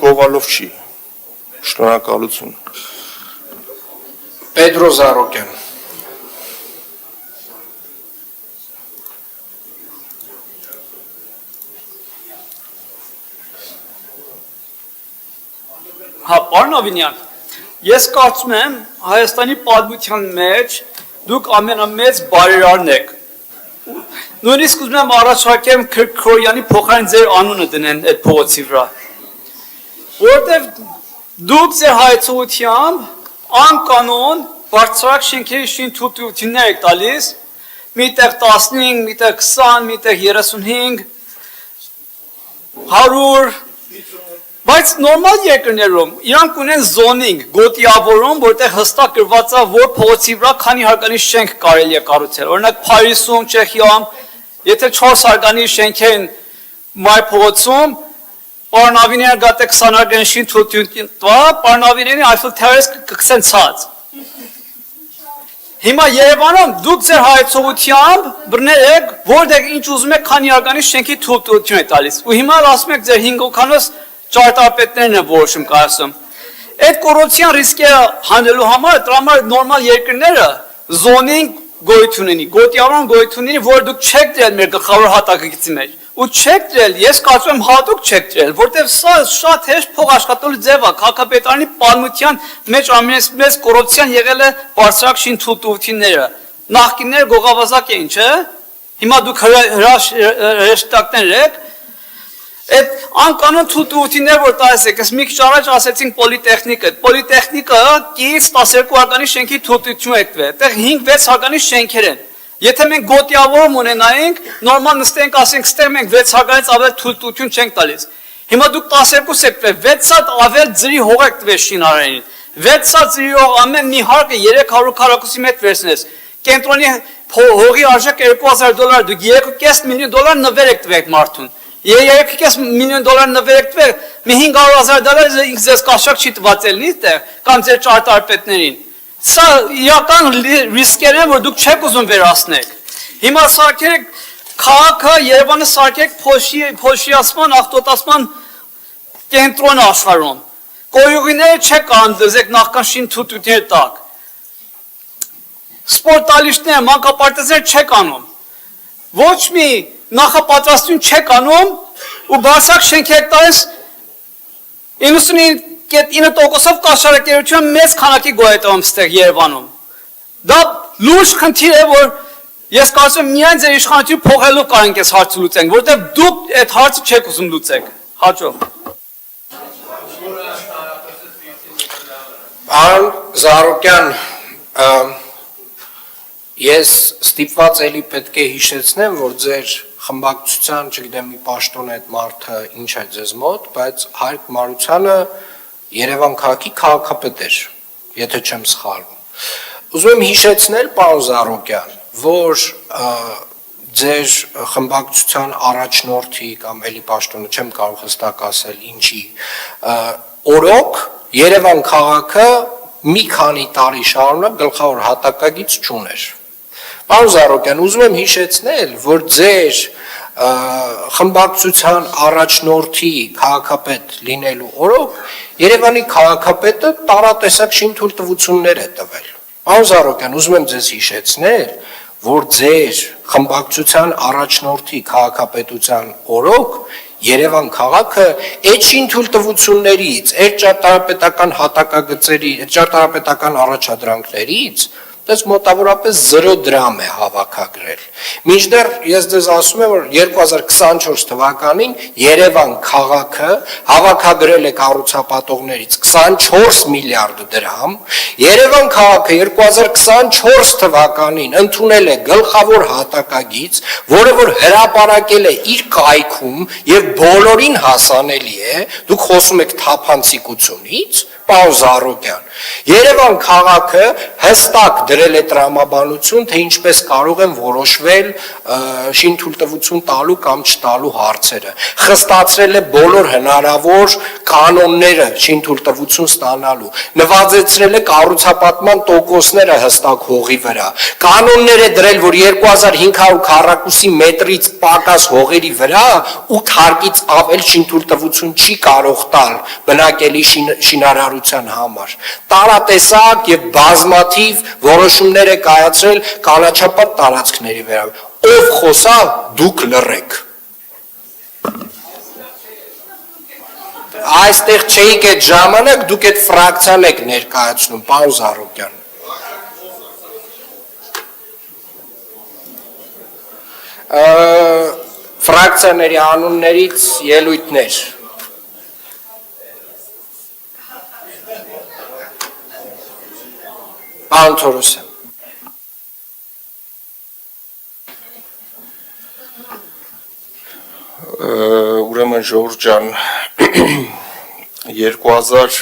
գովալով չի։ Շնորհակալություն։ Պետրո Զարոկյան։ Հա, պարոն Ավինյան, ես կարծում եմ Հայաստանի պատմության մեջ դուք ամենամեծ բարերարն եք։ Նույնիսկ ուզում եմ առաջարկեմ Քրոյանի փոխարեն ձեր անունը դնեն այդ փողոցի վրա։ Որտեվ դուք ձեր հայցողությամբ անկանոն բարձրակ շենքերի շինթույլտվություններ եք տալիս, միտեղ 15, միտեղ 20, միտեղ 35, 100, բայց նորմալ երկրներում իրանք ունեն զոնինգ, գոտիավորում, որտեղ հստակ գրված է, որ փողոցի վրա քանի հարկանի շենք կարելի է կառուցել։ Օրինակ Փարիզում, Չեխիայում, եթե 4 հարկանի շենք են մայր փողոցում, պարոն Ավինյանը գաթե 20 հարկանի շինթույլտություն տա, պարոն Ավինյանի Eiffel Tower-ը կգցեն ցած։ Հիմա Երևանում դուք ձեր հայցողությամբ բռներ եք, որտեղ ինչ ուզում եք քանի հարկանի շենքի թույլտվություն եք տալիս։ Ու հիմա ասում եք ձեր 5 օքանոց ճարտարապետներն են որոշում կայացում։ Այդ կոռուպցիան ռիսկերը հանելու համար դրա համար նորմալ երկրները զոնինգ գոյություն ունի, գոտիավորում գոյություն ունի, որ դուք չեք դրել մեր գլխավոր հատակագծի մեջ։ Ու չեք դրել, ես կարծում եմ հատուկ չեք դրել, որտեղ սա շատ հեշտ փող աշխատելու ձև է, քաղաքապետարանի պատմության մեջ ամենից կոռուպցիան եղել է բարձրակ շինթույլտվությունները։ Նախկինները գողավազակ էին, չէ՞։ Հիմա դուք հրաշտակներ եք։ Այդ անկանոն թույլտվություններ, որ տալիս եք, մի քիչ առաջ ասեցինք պոլիտեխնիկը կից 12 հարկանի շենքի թույլտվություն եք տվել, այդտեղ 5-6 հարկանի շենքեր են։ Եթե մենք գոտիավորում ունենայինք, նորմալ նստենք, ասենք, ստեղ մենք 6 հարկանից ավել թույլտվություն չենք տալիս։ Հիմա դուք 12 եք տվել, 6 հատ ավել ձրի հող եք տվել շինարարին։ 6 հատ ձրի հող ամեն մի հարկը 300 քառակուսի մետր վերցնես։ Կենտրոնի հողի արժեքը $2000, դուք $3.5 միլիոն նվեր եք տվել մարդուն։ $3.5 միլիոն նվեր եք տվել, մի $500,000 ինձ ձեզ կաշակ չի տված ելնի այդտեղ, կամ ձեր ճարտարապետներին։ Սա իրական ռիսկեր են, որ դուք չեք ուզում վերացնեք։ Հիմա սարքեք քաղաքը, Երևանը սարքեք փոշիացման, աղտոտացման կենտրոն աշխարհում։ Կոյուղիները չեք անդրզեք նախքան շինթույլտվություններ տակ։ Սպորտալիստներ, մանկապարտեզներ չեք անում։ Ոչ մի նախապատրաստություն չեք անում ու բարձրակ շենք եք տալիս 99% կաշառակերություն մեծ քանակի գոյատևում ստեղ Երևանում։ Դա լուրջ խնդիր է, որ ես կարծում եմ միայն ձեր իշխանություն փոխելով կարող ենք այս հարցը լուծենք, որտեղ դուք այդ հարցը չեք ուզում լուծեք։ Հաջող։ Պարոն Զարոկյան, ես ստիպված էլի պետք է հիշեցնեմ, որ ձեր խմբակցության, չգիտեմ, մի պաշտոն այդ մարդը ինչ է ձեզ մոտ, բայց Հայկ Մարությանը Երևան քաղաքի քաղաքապետ էր, եթե չեմ սխալվում։ Ուզում եմ հիշեցնել, պարոն Զարոկյան, որ ձեր խմբակցության առաջնորդի կամ էլի պաշտոնը չեմ կարող հստակ ասել ինչի, օրոք Երևան քաղաքը մի քանի տարի շարունակ գլխավոր հատակագիծ չուներ։ Պարոն Զարոկյան, ուզում եմ հիշեցնել, որ ձեր խմբակցության առաջնորդի քաղաքապետ լինելու օրոք Երևանի քաղաքապետը տարատեսակ շինթույլտվություններ է տվել։ Պարոն Զարոկյան, ուզում եմ ձեզ հիշեցնել, որ ձեր խմբակցության առաջնորդի քաղաքապետության օրոք Երևան քաղաքը այդ շինթույլտվություններից, այդ ճարտարապետական հատակագծերի, այդ ճարտարապետական առաջադրանքներից դες մոտավորապես 0 դրամ է հավաքագրել։ Մինչդեռ ես ձեզ ասում եմ, որ 2024 թվականին Երևան քաղաքը հավաքագրել է կառուցապատողներից 24 միլիարդ դրամ, Երևան քաղաքը 2024 թվականին ընդունել է գլխավոր հատակագիծ, որը որ հրապարակել է իր կայքում եւ բոլորին հասանելի է, դուք խոսում եք թափանցիկությունից, Պարոն Զարոկյան, Երևան քաղաքը հստակ դրել է տրամաբանություն, թե ինչպես կարող են որոշվել շինթույլտվություն տալու կամ չտալու հարցերը։ Խստացրել է բոլոր հնարավոր կանոնները շինթույլտվություն ստանալու։ Նվազեցրել է կառուցապատման տոկոսները հստակ հողի վրա։ Կանոններ է դրել, որ 2500 քառակուսի մետրից պակաս հողերի վրա 8 հարկից ավել շինթույլտվություն չի կարող տալ բնակելի շինարարության համար։ Տարատեսակ եւ բազմաթիվ որոշումներ է կայացրել կանաչապատ տարածքների վրա։ Ով խոսա, դուք լռեք։ Այստեղ չէիք այդ ժամանակ, դուք այդ ֆրակցիան եք ներկայացնում, պարոն Զարոկյան։ Ֆրակցիաների անուններից ելույթներ։ Պարոն Թորոսյան։ Ուրեմն Ժորժ ջան, 2000